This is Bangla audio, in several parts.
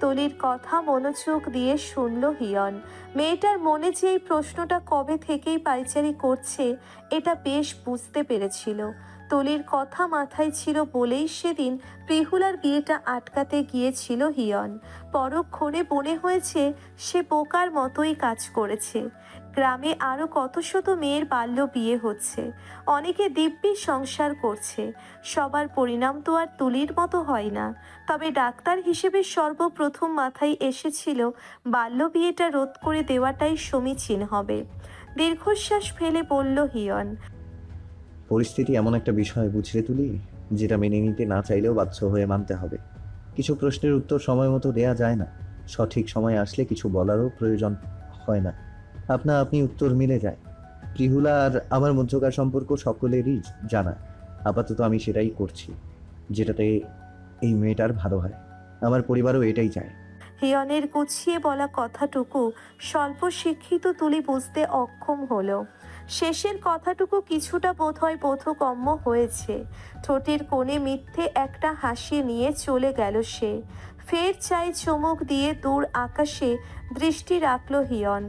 তুলির কথা মনোযোগ দিয়ে শুনল হিয়ন। মেয়েটার মনে যে এই প্রশ্নটা কবে থেকেই পাইচারি করছে এটা বেশ বুঝতে পেরেছিল। তুলির কথা মাথায় ছিল বলেই সেদিন প্রিহুলার বিয়েটা আটকাতে গিয়েছিল হিয়ন। পরক্ষণে মনে হয়েছে সে বোকার মতোই কাজ করেছে। গ্রামে আরও কত শত মেয়ের বাল্য বিয়ে হচ্ছে, অনেকে দিব্যি সংসার করছে, সবার পরিণাম তো আর তুলির মতো হয় না। তবে ডাক্তার হিসেবে সর্বপ্রথম মাথায় এসেছিল বাল্য বিয়েটা রোধ করে দেওয়াটাই সমীচীন হবে। দীর্ঘশ্বাস ফেলে বলল হিয়ন, পরিস্থিতি এমন একটা বিষয় বুঝলে তুলি, যেটা মেনে নিতে না চাইলেও বাধ্য হয়ে মানতে হবে। কিছু প্রশ্নের উত্তর সময় মতো দেয়া যায় না, সঠিক সময় আসলে কিছু বলারও প্রয়োজন হয় না, আপনি উত্তর মিলে যায়। প্রিহুলা আর আমার মধ্যকার সম্পর্ক সকলেরই জানা। আপাতত আমি সেটাই করছি, যেটাতে এই মেয়েটার ভালো হয়। আমার পরিবারও এটাই চায়। হিয়নের গুছিয়ে বলা কথাটুকু স্বল্প শিক্ষিত তুলি বুঝতে অক্ষম হলো। শেষের কথাটুকু কিছুটা বোধহয় বোধগম্য হয়েছে। ঠোঁটের কোণে মিথ্যে একটা হাসি নিয়ে চলে গেল সে। ফের চাই চমক দিয়ে দূর আকাশে দৃষ্টি রাখল হিয়ন।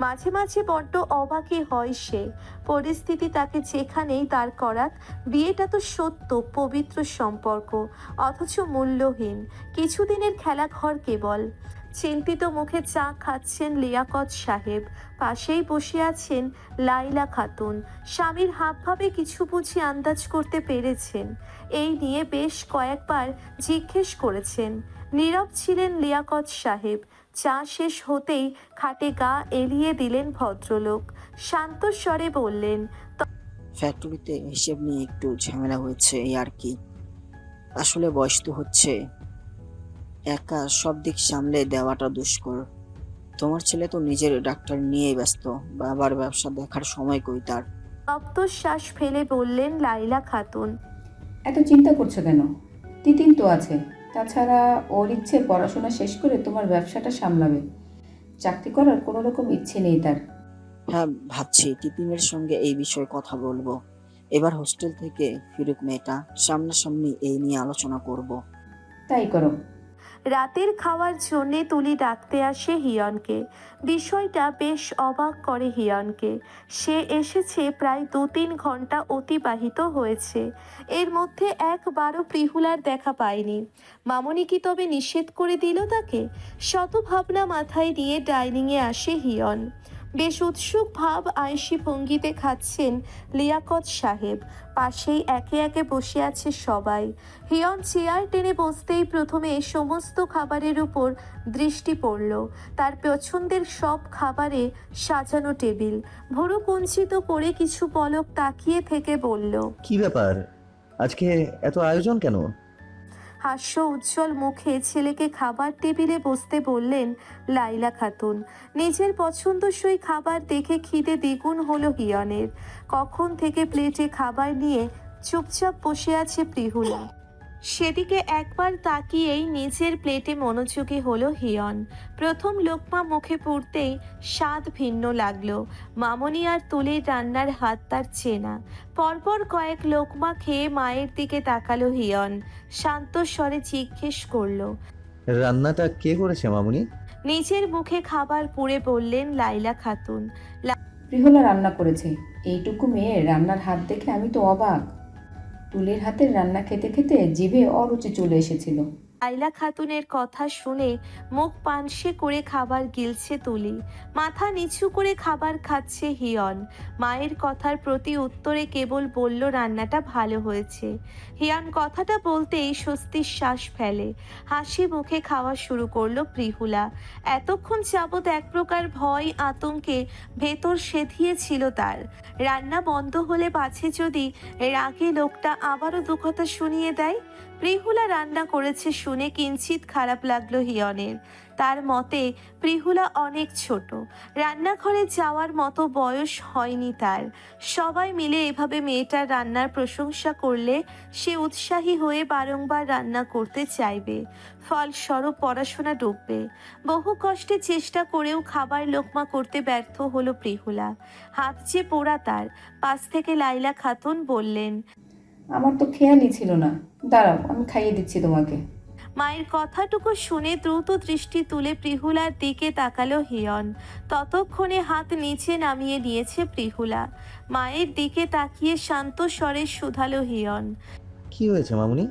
মাঝে মাঝে বড্ড অবাকই হয় সে। পরিস্থিতি তাকে যেখানেই দাঁড় করাক, বিয়েটা তো সত্য পবিত্র সম্পর্ক, অথচ মূল্যহীন, কিছুদিনের খেলাঘর কেবল। চিন্তিত মুখে চা খাচ্ছেন লিয়াকত সাহেব, পাশেই বসে আছেন লাইলা খাতুন। স্বামীর হাবভাবে কিছু বুঝি আন্দাজ করতে পেরেছেন, এই নিয়ে বেশ কয়েকবার জিজ্ঞেস করেছেন। নীরব ছিলেন লিয়াকত সাহেব। চা শেষ হতেই খাটে গা এলিয়ে দিলেন ভদ্রলোক। শান্ত স্বরে বললেন, ফ্যাক্টরিতে হিসেব নিয়ে একটু ঝামেলা হয়েছে, এই আর কি। আসলে বয়স তো হচ্ছে, একা সব দিক সামলে দেওয়াটা দুষ্কর। তোমার ছেলে তো নিজের ডাক্তার নিয়েই ব্যস্ত, বাবার ব্যবসা দেখার সময় কই তার। তপ্ত শ্বাস ফেলে বললেন লাইলা খাতুন। এত চিন্তা করছো কেন? তিতিন তো আছে। তাছাড়া ওর ইচ্ছে পড়াশোনা শেষ করে তোমার ব্যবসাটা সামলাবে। চাকরি করার কোনো রকম ইচ্ছে নেই তার। হ্যাঁ, ভাবছি টিপিনের সঙ্গে এই বিষয়ে কথা বলবো। এবার হোস্টেল থেকে ফিরুক মেয়েটা, সামনাসামনি এই নিয়ে আলোচনা করব। তাই করো। রাতের খাওয়ার জন্যে তুলি ডাকতে আসে হিয়নকে। বিষয়টা বেশ অবাক করে হিয়নকে। সে এসেছে প্রায় 2-3 ঘন্টা অতিবাহিত হয়েছে, এর মধ্যে একবারও প্রিহুলার দেখা পায়নি। মামনি কি তবে নিষেধ করে দিল তাকে? শত ভাবনা মাথায় নিয়ে ডাইনিংয়ে আসে হিয়ন। বেশ উৎসুক ভাব আয়েশি ভঙ্গিতে খাচ্ছেন লিয়াকত সাহেব। পাশেই একে একে বসে আছে সবাই। হিয়ন চেয়ার টেনে বসতেই প্রথমে সমস্ত খাবারের উপর দৃষ্টি পড়ল। তার পছন্দের সব খাবারে সাজানো টেবিল। ভুরু কুঞ্চিত করে কিছু পলক তাকিয়ে থেকে বলল, কি ব্যাপার, আজকে এত আয়োজন কেন? হাস্য উজ্জ্বল মুখে ছেলেকে খাবার টেবিলে বসতে বললেন লাইলা খাতুন। নিজের পছন্দসই খাবার দেখে খিদে দ্বিগুণ হলো হিয়নের। কখন থেকে প্লেটে খাবার নিয়ে চুপচাপ বসে আছে প্রিহুলা। সেদিকে একবার তাকিয়েই নিজের প্লেটে মনোযোগী হলো হিয়ন। প্রথম লোকমা মুখে পুড়তেই স্বাদ ভিন্ন লাগলো। মামনি আর তুলির রান্নার হাত তার চেনা। পরপর কয়েক লোকমা খেয়ে মায়ের দিকে তাকালো হিয়ন। শান্ত স্বরে জিজ্ঞেস করলো, রান্নাটা কে করেছে মামুনি? নিজের মুখে খাবার পুড়ে বললেন লাইলা খাতুন। প্রিহলা রান্না করেছে। এইটুকু মেয়ের রান্নার হাত দেখে আমি তো অবাক। তুলির হাতের রান্না খেতে খেতে জিভে অরুচি চলে এসেছিল। লাইলা খাতুনের কথা শুনে মুখ পানসে করে খাবার গিলছে তুলি। মাথা নিচু করে খাবার খাচ্ছে হিয়ন। মায়ের কথার প্রতি উত্তরে কেবল বলল রান্নাটা ভালো হয়েছে। হিয়ন কথাটা বলতেই স্বস্তির শ্বাস ফেলে। হাসি মুখে খাওয়া শুরু করলো প্রিহুলা। এতক্ষণ যাবৎ এক প্রকার ভয় আতঙ্কে ভেতর সেধিয়েছিল তার। রান্না বন্ধ হলে পাছে যদি রাগে লোকটা আবারও দুকথা শুনিয়ে দেয়। প্রিহুলা রান্না করেছে শুনে কিঞ্চিত খারাপ লাগলো হিয়নের। তার মতে প্রিহুলা অনেক ছোট, রান্নাঘরে যাওয়ার মতো বয়স হয়নি তার। সবাই মিলে এভাবে মেয়েটার রান্নার প্রশংসা করলে সে উৎসাহী হয়ে বারংবার রান্না করতে চাইবে, ফলস্বরূপ পড়াশোনা ডুববে। বহু কষ্টে চেষ্টা করেও খাবার লোকমা করতে ব্যর্থ হলো প্রিহুলা। হাত যে পোড়া তার। পাশ থেকে লাইলা খাতুন বললেন, আমার তো খেয়ালই ছিল না। দাঁড়াও, আমি খাইয়ে দিচ্ছি তোমাকে। মায়ের কথাটুকু শুনে দ্রুত দৃষ্টি তুলে প্রিহুলার দিকে তাকালো হিয়ন। ততক্ষণে হাত নিচে নামিয়ে নিয়েছে প্রিহুলা। মায়ের দিকে তাকিয়ে শান্ত স্বরে শুধালো হিয়ন। কি হয়েছে মামুনি?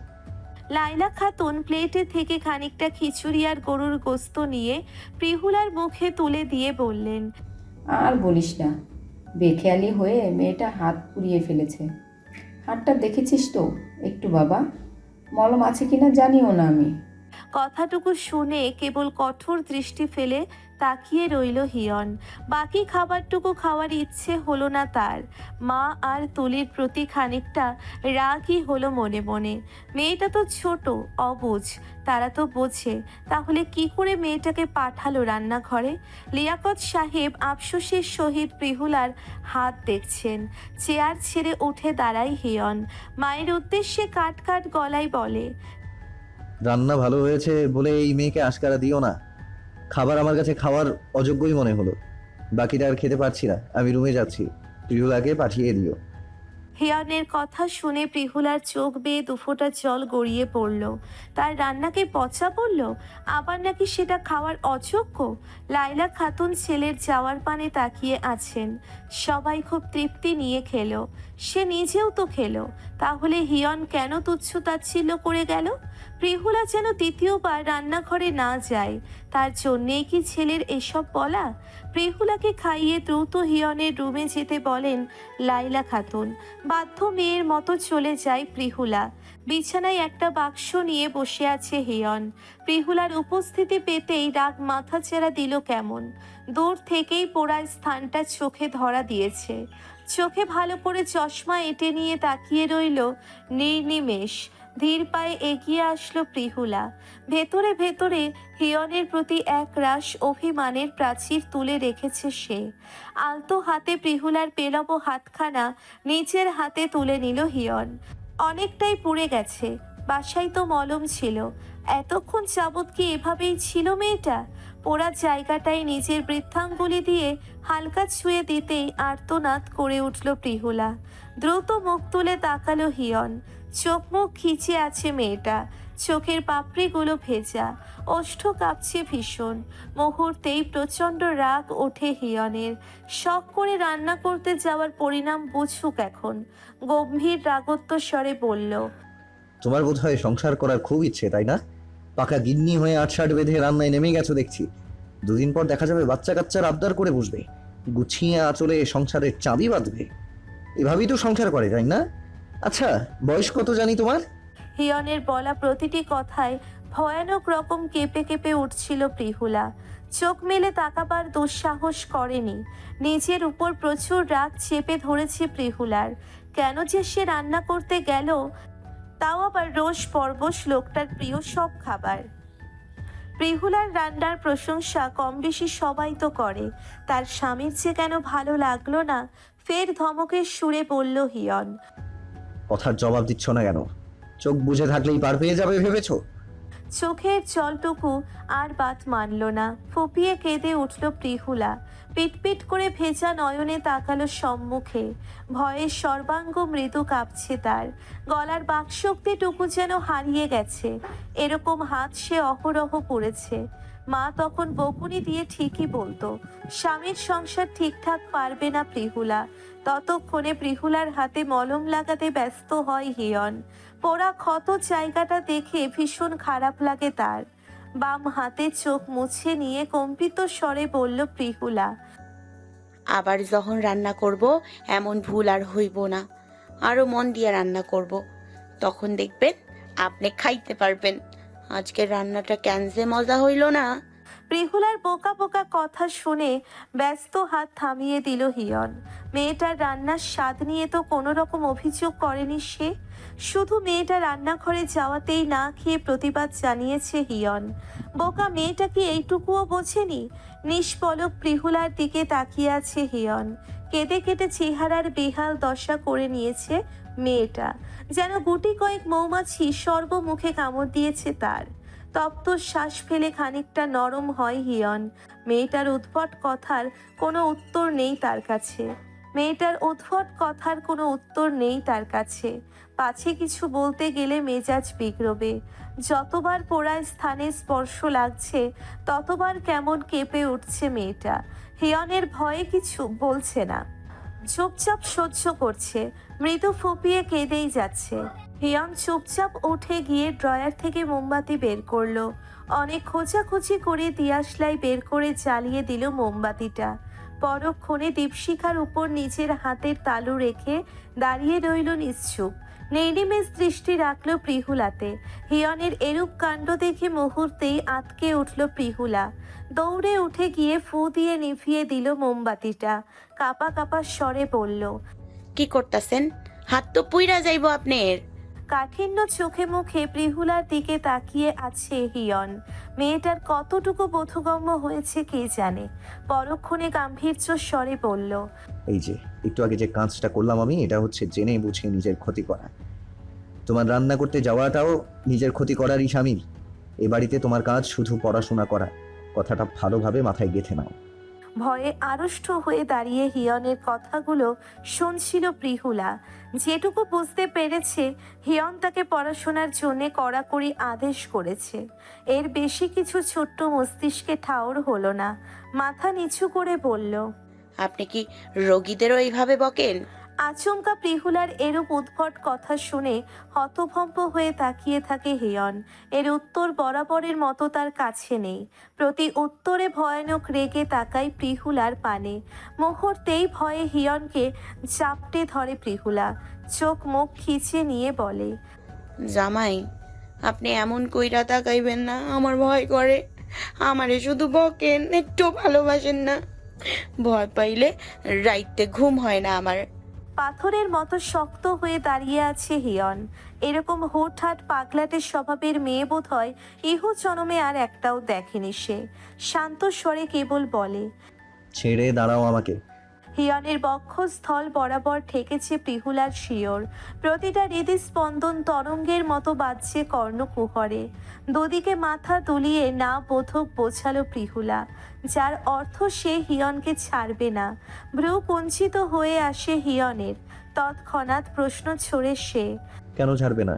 লাইলা খাতুন প্লেটে থেকে খানিকটা খিচুড়ি আর গরুর গোস্ত নিয়ে প্রিহুলার মুখে তুলে দিয়ে বললেন, আর বলিস না, বেখেয়ালি হয়ে মেয়েটা হাত পুড়িয়ে ফেলেছে। হাতটা দেখেছিস তো একটু বাবা? মলম আছে কিনা জানিও না আমি। কথাটুকু শুনে কেবল কঠোর দৃষ্টি ফেলে তাকিয়ে রইল হিয়ন। বাকি খাবারটুকু খাওয়ার ইচ্ছে হলো না তার। মা আর তুলির প্রতি খানিকটা রাগই হলো মনে মনে। মেয়েটা তো ছোট, অবুঝ, তারা তো বোঝে, তাহলে কি করে মেয়েটাকে পাঠালো রান্নাঘরে? লিয়াকত সাহেব আফসোসের সহিত প্রিহুলার হাত দেখছেন। চেয়ার ছেড়ে উঠে দাঁড়ায় হিয়ন। মায়ের উদ্দেশ্যে কাট কাট গলায় বলে, রান্না ভালো হয়েছে বলে এই মেয়েকে আশকারা দিও না। খাবার আমার কাছে খাওয়ার অযোগ্যই মনে হলো। বাকিটা আর খেতে পারছি না, আমি রুমে যাচ্ছি। প্রিয়লাকে পাঠিয়ে দিও। হিয়নের কথা শুনে প্রিহুলার চোখ বেয়ে দুফোঁটা জল গড়িয়ে পড়ল। তার রান্নাকে পচা বলল, আবার নাকি সেটা খাওয়ার অযোগ্য? লাইলা খাতুন ছেলের যাওয়ার পানে তাকিয়ে আছেন। সবাই খুব তৃপ্তি নিয়ে খেলো, সে নিজেও তো খেলো। তাহলে হিয়ন কেন তুচ্ছ তাচ্ছিল্য করে গেল? প্রিহুলা যেন দ্বিতীয়বার রান্নাঘরে না যায়, তার জন্যেই কি ছেলের এসব বলা? প্রিহুলাকে খাইয়ে দ্রুত হিয়নের রুমে যেতে বলেন লাইলা খাতুন। বাধ্য মেয়ের মতো চলে যায় প্রিহুলা। বিছানায় একটা বাক্স নিয়ে বসে আছে হিয়ন। প্রিহুলার উপস্থিতি পেতেই রাগ মাথাচাড়া দিল কেমন। দূর থেকেই পোড়া স্থানটা চোখে ধরা দিয়েছে। চোখে ভালো করে চশমা এঁটে নিয়ে তাকিয়ে রইল নির্নিমেষ। ধীর পায়ে এগিয়ে আসলো প্রিহুলা। ভেতরে ভেতরে হিয়নের প্রতি এক রাশ অভিমানের প্রাচীর তুলে রেখেছে সে। আলতো হাতে প্রিহুলার পেলব হাতখানা নিচের হাতে তুলে নিল হিয়ন। অনেকটাই পুড়ে গেছে, বাসায় তো মলম ছিল। এতক্ষণ যাবৎ কি এভাবেই ছিল মেয়েটা? পোড়া জায়গাটায় নিজের বৃদ্ধাঙ্গুলি দিয়ে হালকা ছুঁয়ে দিতেই আর্তনাদ করে উঠল প্রিহুলা। দ্রুত মুখ তুলে তাকালো হিয়ন। চোখ মুখ খিচে আছে মেয়েটা, চোখের পাপড়িগুলো ভেজা, ওষ্ঠ কাঁপছে ভীষণ। মুহূর্তেই প্রচণ্ড রাগ ওঠে হিয়নের। শখ করে রান্না করতে যাওয়ার পরিণাম বুঝুক এখন। গম্ভীর রাগত্ব স্বরে বলল, তোমার বোধহয় সংসার করার খুব ইচ্ছে, তাই না? পাকা গিন্নি হয়ে আটসাট বেঁধে রান্নায় নেমে গেছো দেখছি। দুদিন পর দেখা যাবে বাচ্চা কাচ্চার আবদার করে বসবে, গুছিয়ে আঁচলে সংসারের চাবি বাঁধবে। এভাবেই তো সংসার করে, তাই না? আচ্ছা, বয়স কত জানি তোমার? হিয়নের বলা প্রতিটি কথায় ভয়ানক রকম কেঁপে কেঁপে উঠছিল প্রিহুলা। চোখ মেলে তাকাবার দুঃসাহস করেনি। নিজের উপর প্রচুর রাগ চেপে ধরেছে প্রিহুলার। কেন যে সে রান্না করতে গেল, তাও আবার রোজ পরবশ লোকটার প্রিয় সব খাবার। প্রিহুলার রান্নার প্রশংসা কম বেশি সবাই তো করে, তার স্বামীর যে কেন ভালো লাগলো না? ফের ধমকের সুরে বলল হিয়ন। কথার জবাব দিচ্ছ না কেন? চোখ বুঝে থাকলেই পার পেয়ে যাবে ভেবেছো? চোখের জলটুকু আর বাত মানল না। ফুপিয়ে কেঁদে উঠল প্রিহুলা। পিটপিট করে ভেজা নয়নে তাকালো সম্মুখে। ভয়ে সর্বাঙ্গ মৃদু কাঁপছে তার। গলার বাকশক্তিটুকু যেন হারিয়ে গেছে। এরকম হাত সে অহরহ পড়েছে। মা তখন বকুনি দিয়ে ঠিকই বলতো, স্বামীর সংসার ঠিকঠাক পারবে না প্রিহুলা। ততক্ষণে প্রিহুলার হাতে মলম লাগাতে ব্যস্ত হয় হিয়ন। পোড়া ক্ষত জায়গাটা দেখে ভীষণ খারাপ লাগে তার। বাম হাতে চোখ মুছে নিয়ে কম্পিত স্বরে বলল প্রিহুলা, আবার যখন রান্না করব এমন ভুল আর হইব না। আরো মন দিয়ে রান্না করব, তখন দেখবেন আপনি খাইতে পারবেন। আজকের রান্নাটা কেন যে মজা হইল না। প্রিহুলার বোকা বোকা কথা শুনে ব্যস্ত হাত থামিয়ে দিল হিয়ন। মেয়েটার রান্নার স্বাদ নিয়ে তো কোনো রকম অভিযোগ করেনি সে। শুধু মেয়েটা রান্নাঘরে যাওয়াতেই না খেয়ে প্রতিবাদ জানিয়েছে হিয়ন। বোকা মেয়েটা কি এইটুকুও বোঝেনি? নিষ্পলক প্রিহুলার দিকে তাকিয়ে আছে হিয়ন। কেঁদে কেটে চেহারার বেহাল দশা করে নিয়েছে মেয়েটা, যেন গুটি কয়েক মৌমাছি সর্বমুখে কামড় দিয়েছে তার। তপ্ত শ্বাস ফেলে খানিকটা নরম হয় হিয়ন। মেয়েটার উদ্ভট কথার কোনো উত্তর নেই তার কাছে। মেয়েটার উদ্ভট কথার কোনো উত্তর নেই তার কাছে। পাছে কিছু বলতে গেলে মেজাজ বিগড়বে। যতবার পোড়ায় স্থানে স্পর্শ লাগছে ততবার কেমন কেঁপে উঠছে মেয়েটা। হিয়নের ভয়ে কিছু বলছে না, চুপচাপ সহ্য করছে, মৃদু ফুপিয়ে কেঁদেই যাচ্ছে। হিয়ন চুপচাপ উঠে গিয়ে ড্রয়ার থেকে মোমবাতি বের করলো। অনেক খোঁচাখুচি করে দিয়াশলাই বের করে জ্বালিয়ে দিল মোমবাতিটা। পরক্ষণে দীপশিখার উপর নিজের হাতের তালু রেখে দাঁড়িয়ে রইল নিশ্চুপ। নির্নিমেষ দৃষ্টি রাখল প্রিহুলাতে। হিয়নের এরূপ কাণ্ড দেখে মুহূর্তেই আঁতকে উঠল প্রিহুলা। দৌড়ে উঠে গিয়ে ফু দিয়ে নিভিয়ে দিল মোমবাতিটা। কাপা কাপা স্বরে বলল, কি করতেছেন? হাত তো পুইরা যাইব আপনার। কাঠিন্য চোখে মুখে প্রিহুলার দিকে তাকিয়ে আছে হিয়ন। মেয়েটার কতটুকু বোধগম্য হয়েছে কে জানে। পরক্ষণে গাম্ভীর্য স্বরে বলল, এই যে একটু আগে যে কাজটা করলাম আমি, এটা হচ্ছে জেনে বুঝে নিজের ক্ষতি করা। তোমার রান্না করতে যাওয়াটাও নিজের ক্ষতি করারই শামিল। এ বাড়িতে তোমার কাজ শুধু পড়াশোনা করা, কথাটা ভালোভাবে মাথায় গেঁথে নাও। ভয়ে আড়ষ্ট হয়ে দাঁড়িয়ে হিয়নের কথাগুলো শুনছিল প্রিহুলা। যেটুকু বুঝতে পেরেছে, হিয়ন তাকে পড়াশোনার জন্য কড়াকড়ি আদেশ করেছে। এর বেশি কিছু ছোট্ট মস্তিষ্কে ঠাউর হলো না। মাথা নিচু করে বলল, আপনি কি রোগীদেরও এইভাবে বকেন? আচমকা প্রিহুলার এরূপ উদ্ভট কথা শুনে হতভম্ব হয়ে তাকিয়ে থাকে হিয়ন। এর উত্তর বরাবরের মতো তার কাছে নেই। প্রতি উত্তরে ভয়ানক রেগে তাকায় প্রিহুলার পানে। মুহূর্তেই ভয়ে হিয়নকে চাপটে ধরে প্রিহুলা। চোখ মুখ খিচে নিয়ে বলে, জামাই, আপনি এমন কইরা তাকাইবেন না, আমার ভয় করে। আমারে শুধু বকেন, একটু ভালোবাসেন না। ভয় পাইলে রাইতে ঘুম হয় না আমার। পাথরের মতো শক্ত হয়ে দাঁড়িয়ে আছে হিয়ন। এরকম হুটহাট পাগলাটে স্বভাবের মেয়ে বোধ হয় ইহু জনমে আর একটাও দেখেনি সে। শান্ত স্বরে কেবল বলে, ছেড়ে দাঁড়াও আমাকে। হিয়নের বক্ষস্থল বরাবর ঠেকেছে প্রিহুলার শিয়র। প্রতিটা হৃদস্পন্দন তরঙ্গের মতো বাজছে কর্ণকুহরে। দুদিকে মাথা দুলিয়ে না বোধক বোঝালো প্রিহুলা, যার অর্থ সে হিয়নকে ছাড়বে না। ভ্রু কুঞ্চিত হয়ে আসে হিয়নের। তৎক্ষণাৎ প্রশ্ন ছড়ে সে, কেন ছাড়বে না?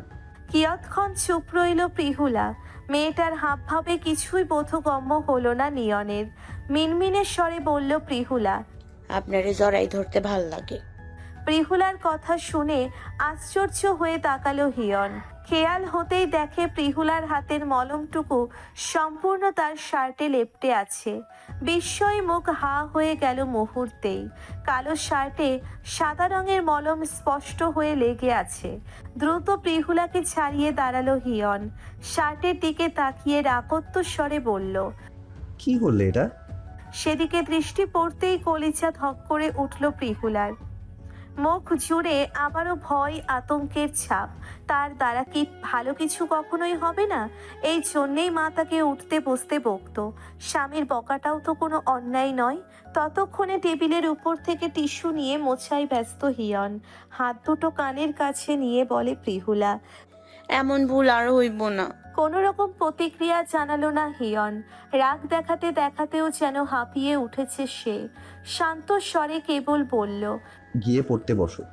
কিয়ৎক্ষণ চুপ রইল প্রিহুলা। মেয়েটার হাবভাবে কিছুই বোধগম্য হলো না নিয়নের। মিনমিনে স্বরে বলল প্রিহুলা, আপনারে জড়াই ধরতে ভাল লাগে। প্রিহুলার কথা শুনে আশ্চর্য হয়ে তাকালো হিয়ন। খেয়াল হতেই দেখে প্রিহুলার হাতের মলমটুকু সম্পূর্ণ তার শার্টে লেপ্টে আছে। বিস্ময়ে মুখ হা হয়ে গেল মুহূর্তেই। কালো শার্টে সাদা রঙের মলম স্পষ্ট হয়ে লেগে আছে। দ্রুত প্রিহুলাকে ছাড়িয়ে দাঁড়ালো হিয়ন। শার্টের দিকে তাকিয়ে রাকত্ব স্বরে বলল, কি করলে এটা? সেদিকে দৃষ্টি পড়তেই কলিজা ধক করে উঠল প্রিহুলার। মুখ জুড়ে আবারও ভয় আতঙ্কের ছাপ। তার দ্বারা কি ভালো কিছু কখনোই হবে না? এই জন্যেই মা তাকে উঠতে বসতে বকতো। স্বামীর বকাটাও তো কোনো অন্যায় নয়। ততক্ষণে টেবিলের উপর থেকে টিস্যু নিয়ে মোছায় ব্যস্ত হিয়ন। হাত দুটো কানের কাছে নিয়ে বলে প্রিহুলা, এমন ভুল আর হইব না। কোনো রকম প্রতিক্রিয়া জানালো না হিয়ন। রাগ দেখাতে দেখাতেও যেন হাঁপিয়ে উঠেছে সে। শান্ত স্বরে কেবল বলল, গিয়ে পড়তে বসো।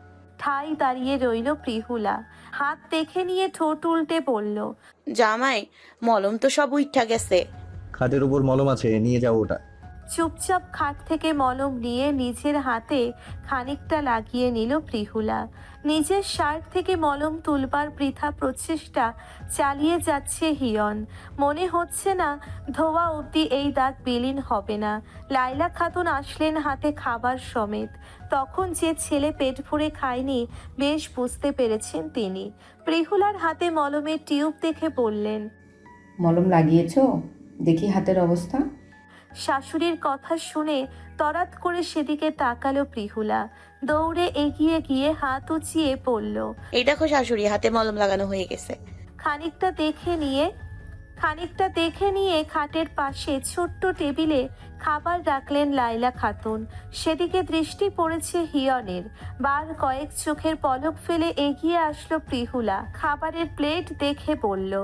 ঠাই দাঁড়িয়ে রইল প্রিহুলা। হাত দেখে নিয়ে ঠোঁট উল্টে বলল, জামাই, মলম তো সব উইঠা গেছে। খাটের উপর মলম আছে, নিয়ে যাও ওটা। চুপচাপ খাট থেকে মলম নিয়ে নিজের হাতে খানিকটা লাগিয়ে নিল প্রিহুলা। নিজের শার্ট থেকে মলম তুলবার বৃথা প্রচেষ্টা চালিয়ে যাচ্ছে হিয়ন। মনে হচ্ছে না ধোয়া অবধি এই দাগ বিলীন হবে না। লাইলা খাতুন আসলেন হাতে খাবার সমেত। তখন যে ছেলে পেট ভরে খায়নি বেশ বুঝতে পেরেছেন তিনি। প্রিহুলার হাতে মলমের টিউব দেখে বললেন, মলম লাগিয়েছো? দেখি হাতের অবস্থা। শাশুড়ির কথা শুনে তরাত করে সেদিকে তাকালো প্রিহুলা। দৌড়ে এগিয়ে গিয়ে হাত উঁচিয়ে পড়ল। এই দেখো শাশুড়ি, হাতে মলম লাগানো হয়ে গেছে। খানিকটা দেখে নিয়ে খাটের পাশে ছোট্ট টেবিলে খাবার রাখলেন লাইলা খাতুন। সেদিকে দৃষ্টি পড়েছে হিয়নের। বার কয়েক চোখের পলক ফেলে এগিয়ে আসলো প্রিহুলা। খাবারের প্লেট দেখে বলল,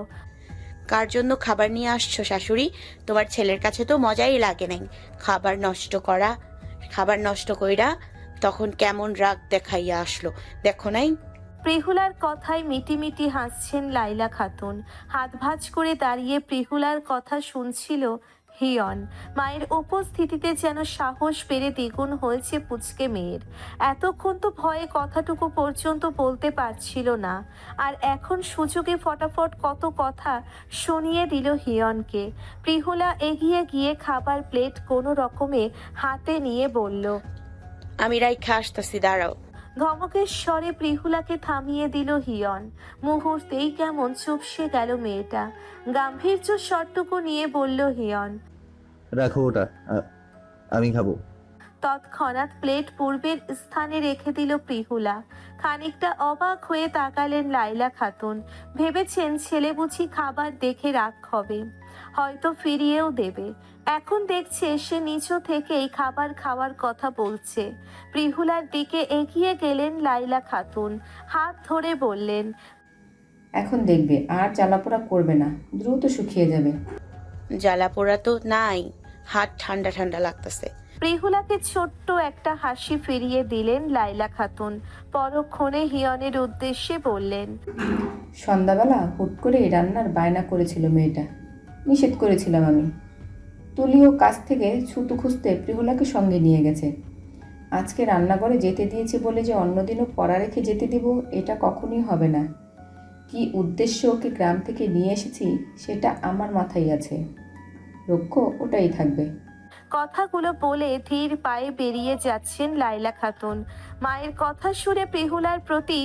কার জন্য খাবার নিয়ে আসছো শাশুড়ি? তোমার ছেলের কাছে তো মজাই লাগে নাই খাবার নষ্ট কইরা তখন কেমন রাগ দেখাইয়া আসলো, দেখো নাই? প্রিহুলার কথায় মিটিমিটি হাসছেন লাইলা খাতুন। হাত ভাঁজ করে দাঁড়িয়ে প্রিহুলার কথা শুনছিল হিয়ন। মায়ের উপস্থিতিতে যেন সাহস বেড়ে দ্বিগুণ হয়েছে পুচকে মেয়ের। এতক্ষণ তো ভয়ে কথাটুকু পর্যন্ত বলতে পারছিল না, আর এখন সুযোগে ফটাফট কত কথা শুনিয়ে দিল হিয়নকে। প্রিহুলা এগিয়ে গিয়ে খাবার প্লেট কোনো রকমে হাতে নিয়ে বলল, আমি রাইখা আসতাছি, দাঁড়াও। ধমকের স্বরে প্রিহুলাকে থামিয়ে দিল হিয়ন। মুহূর্তেই কেমন চুপসে গেল মেয়েটা। গাম্ভীর্য স্বরটুকু নিয়ে বলল হিয়ন। রাখো ওটা, আমি খাবো। তৎক্ষণাৎ প্লেট পূর্বের স্থানে রেখে দিল প্রিহুলা। খানিকটা অবাক হয়ে তাকালেন লাইলা খাতুন। ভেবেছেন ছেলে বুঝি খাবার দেখে রাগ হবে, হয়তো ফিরিয়েও দেবে। এখন দেখছে সে নিচু থেকেই খাবার খাওয়ার কথা বলছে। প্রিহুলার দিকে এগিয়ে গেলেন লাইলা খাতুন, হাত ধরে বললেন, এখন দেখবে আর জ্বালাপোড়া করবে না, দ্রুত শুকিয়ে যাবে। জ্বালা পোড়া তো নাই, হাত ঠান্ডা ঠান্ডা লাগতেছে। প্রিহুলাকে ছোট্ট একটা হাসি ফিরিয়ে দিলেন লাইলা খাতুন। পরক্ষণে হিয়নের উদ্দেশ্যে বললেন, সন্ধ্যাবেলা হুট করে রান্নার বায়না করেছিল মেয়েটা, নিষেধ করেছিলাম আমি। তুলিও কাছ থেকে ছুতু খুঁজতে প্রিহুলাকে সঙ্গে নিয়ে গেছে। আজকে রান্নাঘরে যেতে দিয়েছে বলে যে অন্যদিনও পড়া রেখে যেতে দিব, এটা কখনোই হবে না। কি উদ্দেশ্য ওকে গ্রাম থেকে নিয়ে এসেছি সেটা আমার মাথায় আছে, লক্ষ্য ওটাই থাকবে। কথাগুলো বলে ধীর পায়ে বেরিয়ে যাচ্ছেন লাইলা খাতুন। মায়ের কথা শুনে প্রিহুলার প্রতি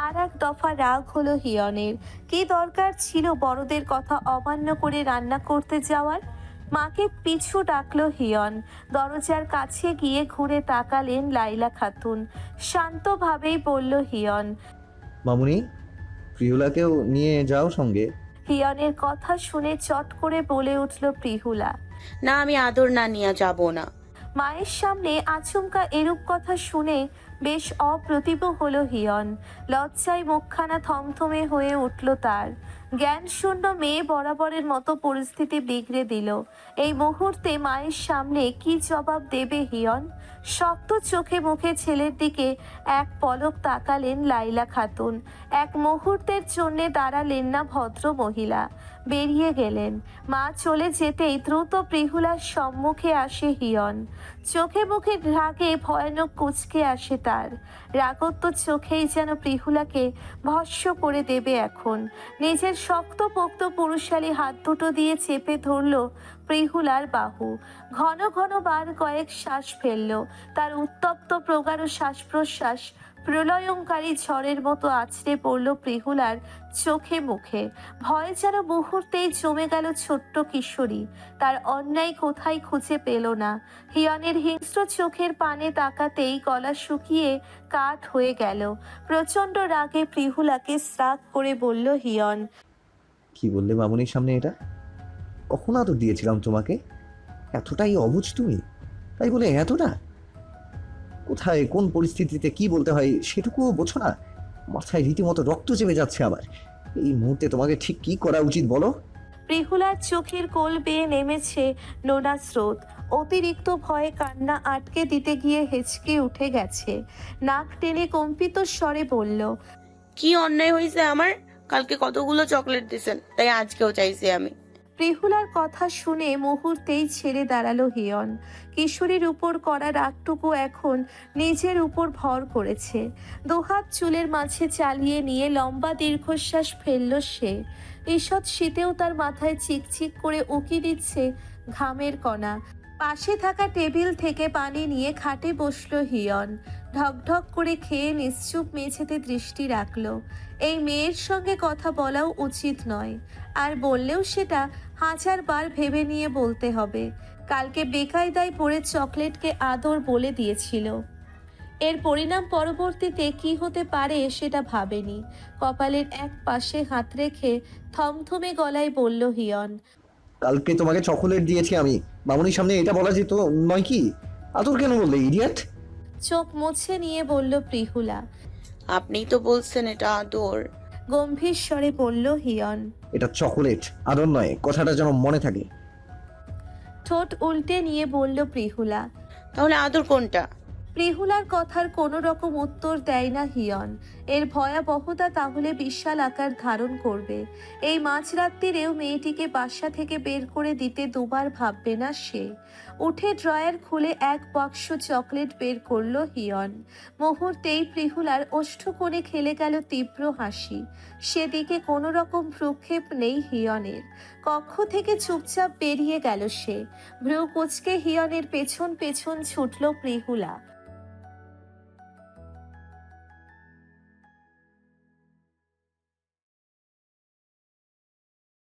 আর এক দফা রাগ হলো হিয়নের। কি দরকার ছিল বড়দের কথা অমান্য করে রান্না করতে যাওয়ার? মাকে পিছু ডাকলো হিয়ন। দরজার কাছে গিয়ে ঘুরে তাকালেন লাইলা খাতুন। শান্তভাবেই বলল হিয়ন। মামুনি, প্রিয়লাকেও নিয়ে যাও সঙ্গে। হিয়নের কথা শুনে চট করে বলে উঠল প্রিহুলা। না, আমি আদর না নিয়ে যাব না। মায়ের সামনে আচমকা এরূপ কথা শুনে বেশ অপ্রতিভ হলো হিয়ন। লজ্জায় মুখখানা থমথমে হয়ে উঠল তার। জ্ঞান শূন্য মেয়ে বরাবরের মতো পরিস্থিতি বিগড়ে দিল। এই মুহূর্তে মায়ের সামনে কি জবাব দেবে হিয়ন? শক্ত চোখে মুখে ছেলের দিকে এক পলক তাকালেন লাইলা খাতুন। এক মুহূর্তের জন্যে দাঁড়ালেন না ভদ্র মহিলা, বেরিয়ে গেলেন। মা চলে যেতেই দ্রুত প্রিহুলার সম্মুখে আসে হিয়ন। চোখে মুখে রাগে ভয়ানক কুঁচকে আসে তার। রাগত্ব চোখেই যেন প্রিহুলাকে ভস্ম করে দেবে এখন। নিজের শক্তপোক্ত পুরুষালী হাত দুটো দিয়ে চেপে ধরল প্রিহুলার বাহু। ঘন ঘন বার কয়েক শ্বাস ফেলল। তার উত্তপ্ত প্রগাঢ় শ্বাস প্রশ্বাস প্রলয়ঙ্কারী ঝড়ের মতো আছড়ে পড়ল প্রিহুলার চোখে মুখে। ভয় যেন মুহূর্তেই জমে গেল ছোট্ট কিশোরী। তার অন্যায় কোথায় খুঁজে পেল না। হিয়নের হিংস্র চোখের পানে তাকাতেই গলা শুকিয়ে কাঠ হয়ে গেল। প্রচণ্ড রাগে প্রিহুলাকে শ্রাগ করে বলল হিয়ন। কি বললে মামুনির সামনে এটা? কখন আদর দিয়েছিলাম তোমাকে? এতটাই অবুঝ তুমি? তাই বলে এতটা? কোথায় কোন পরিস্থিতিতে কি বলতে হয় সেটুকুও বোঝো না? মাথায় রীতিমতো রক্ত চেপে যাচ্ছে আমার। এই মুহূর্তে তোমাকে ঠিক কি করা উচিত বলো? প্রিহুলার চোখের কোল বেয়ে নেমেছে নোনা স্রোত। অতিরিক্ত ভয়ে কান্না আটকে দিতে গিয়ে হেঁচকে উঠে গেছে। নাক টেনে কম্পিত স্বরে বলল, কি অন্যায় হয়েছে আমার? কালকে কতগুলো চকলেট দিয়েছেন, তাই আজকেও চাইছি আমি। প্রিহুলার কথা শুনে মুহূর্তেই ছেড়ে দাঁড়ালো হিয়ন। কিশোরীর উপর করা রাগটুকু এখন নিজের উপর ভর করেছে। দুহাত চুলের মাঝে চালিয়ে নিয়ে লম্বা দীর্ঘশ্বাস ফেলল সে। ঈষৎ শীতেও তার মাথায় চিকচিক করে উকি দিচ্ছে ঘামের কণা। পাশে থাকা টেবিল থেকে পানি নিয়ে খাটে বসল হিয়ন। ঢকঢক করে খেয়ে নিশ্চুপ মেঝেতে দৃষ্টি রাখল। এই মেয়ের সঙ্গে কথা বলাও উচিত নয়, আর বললেও সেটা 1000 বার ভেবে নিয়ে বলতে হবে। কালকে বেকায়দায় পড়ে চকলেটকে আদর বলে দিয়েছিল। এর পরিণাম পরবর্তীতে কি হতে পারে সেটা ভাবেনি। কপালের এক পাশে হাত রেখে থমথমে গলায় বলল হিয়ন। কালকে তোমাকে চকোলেট দিয়েছি আমি, মামুনির সামনে এটা বলা যেত নয় কি? আদর কেন বললে ইডিয়েট? চোখ মুছে নিয়ে বলল প্রিহুলা। আপনিই তো বলছেন এটা আদর। গম্ভীর স্বরে বলল হিয়ন। এটা চকোলেট, আদর নয়, কথাটা যেন মনে থাকে। ঠোঁট উল্টে নিয়ে বলল প্রিহুলা। তাহলে আদর কোনটা? প্রিহুলার কথার কোনো রকম উত্তর দেয় না হিয়ন। এর ভয়াবহতা তাহলে বিশাল আকার ধারণ করবে। এই মাঝরাত্রিরেও মেয়েটিকে বাসা থেকে বের করে দিতে দুবার ভাববে না সে। উঠে ড্রয়ার খুলে এক বাক্স চকলেট বের করলো হিয়ন। মুহূর্তেই প্রিহুলার ওষ্ঠকোণে খেলে গেল তীব্র হাসি। সেদিকে কোনো রকম ভ্রুক্ষেপ নেই হিয়নের। কক্ষ থেকে চুপচাপ বেরিয়ে গেল সে। ভ্রু কুঁচকে হিয়নের পেছন পেছন ছুটল প্রিহুলা।